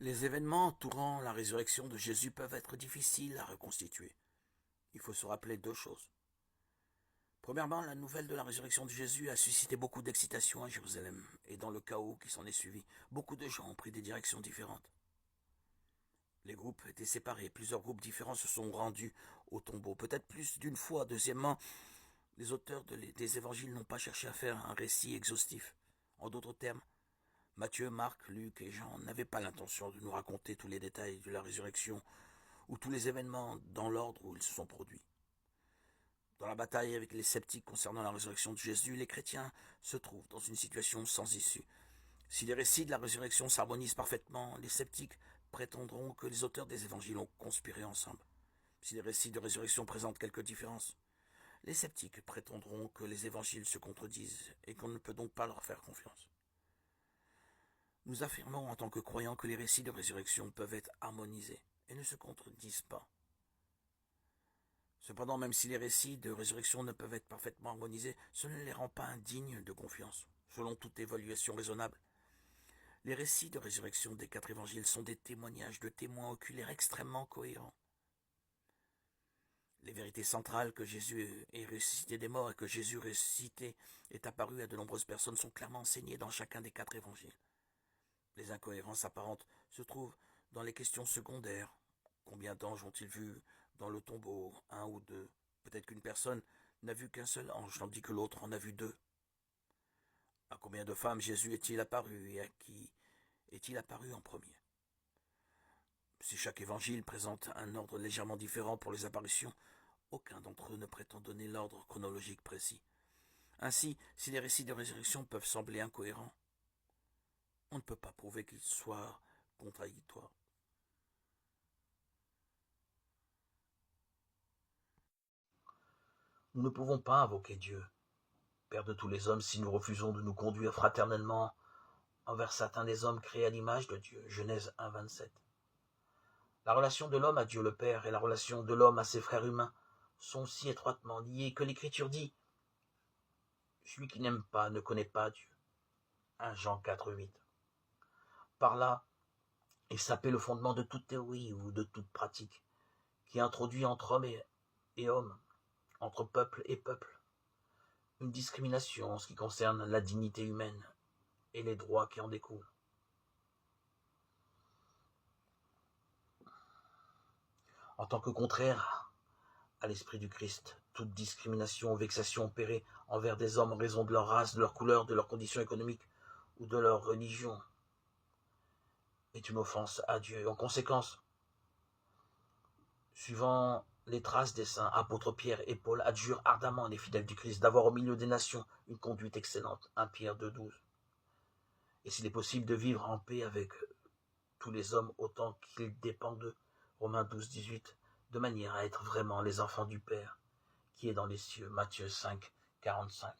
Les événements entourant la résurrection de Jésus peuvent être difficiles à reconstituer. Il faut se rappeler deux choses. Premièrement, la nouvelle de la résurrection de Jésus a suscité beaucoup d'excitation à Jérusalem, et dans le chaos qui s'en est suivi, beaucoup de gens ont pris des directions différentes. Les groupes étaient séparés, plusieurs groupes différents se sont rendus au tombeau, peut-être plus d'une fois. Deuxièmement, les auteurs des évangiles n'ont pas cherché à faire un récit exhaustif. En d'autres termes, Matthieu, Marc, Luc et Jean n'avaient pas l'intention de nous raconter tous les détails de la résurrection ou tous les événements dans l'ordre où ils se sont produits. Dans la bataille avec les sceptiques concernant la résurrection de Jésus, les chrétiens se trouvent dans une situation sans issue. Si les récits de la résurrection s'harmonisent parfaitement, les sceptiques prétendront que les auteurs des évangiles ont conspiré ensemble. Si les récits de résurrection présentent quelques différences, les sceptiques prétendront que les évangiles se contredisent et qu'on ne peut donc pas leur faire confiance. Nous affirmons en tant que croyants que les récits de résurrection peuvent être harmonisés et ne se contredisent pas. Cependant, même si les récits de résurrection ne peuvent être parfaitement harmonisés, ce ne les rend pas indignes de confiance, selon toute évaluation raisonnable. Les récits de résurrection des 4 évangiles sont des témoignages de témoins oculaires extrêmement cohérents. Les vérités centrales que Jésus est ressuscité des morts et que Jésus ressuscité est apparu à de nombreuses personnes sont clairement enseignées dans chacun des 4 évangiles. Les incohérences apparentes se trouvent dans les questions secondaires. Combien d'anges ont-ils vu dans le tombeau? 1 ou 2? Peut-être qu'une personne n'a vu qu'un seul ange, tandis que l'autre en a vu 2. À combien de femmes Jésus est-il apparu et à qui est-il apparu en premier? Si chaque évangile présente un ordre légèrement différent pour les apparitions, aucun d'entre eux ne prétend donner l'ordre chronologique précis. Ainsi, si les récits de résurrection peuvent sembler incohérents, on ne peut pas prouver qu'ils soient contradictoires. Nous ne pouvons pas invoquer Dieu, Père de tous les hommes, si nous refusons de nous conduire fraternellement envers certains des hommes créés à l'image de Dieu. Genèse 1, 27. La relation de l'homme à Dieu le Père et la relation de l'homme à ses frères humains sont si étroitement liées que l'Écriture dit « Celui qui n'aime pas ne connaît pas Dieu ». 1 Jean 4, 8. Par là, il sapait le fondement de toute théorie ou de toute pratique qui introduit entre hommes et hommes, entre peuple et peuple, une discrimination en ce qui concerne la dignité humaine et les droits qui en découlent. En tant que contraire à l'esprit du Christ, toute discrimination ou vexation opérée envers des hommes en raison de leur race, de leur couleur, de leur condition économique ou de leur religion est une offense à Dieu. En conséquence, suivant les traces des saints, apôtres Pierre et Paul adjurent ardemment les fidèles du Christ d'avoir au milieu des nations une conduite excellente. 1 Pierre 2, 12. Et s'il est possible de vivre en paix avec tous les hommes autant qu'ils dépendent d'eux. Romains 12, 18. De manière à être vraiment les enfants du Père qui est dans les cieux. Matthieu 5, 45.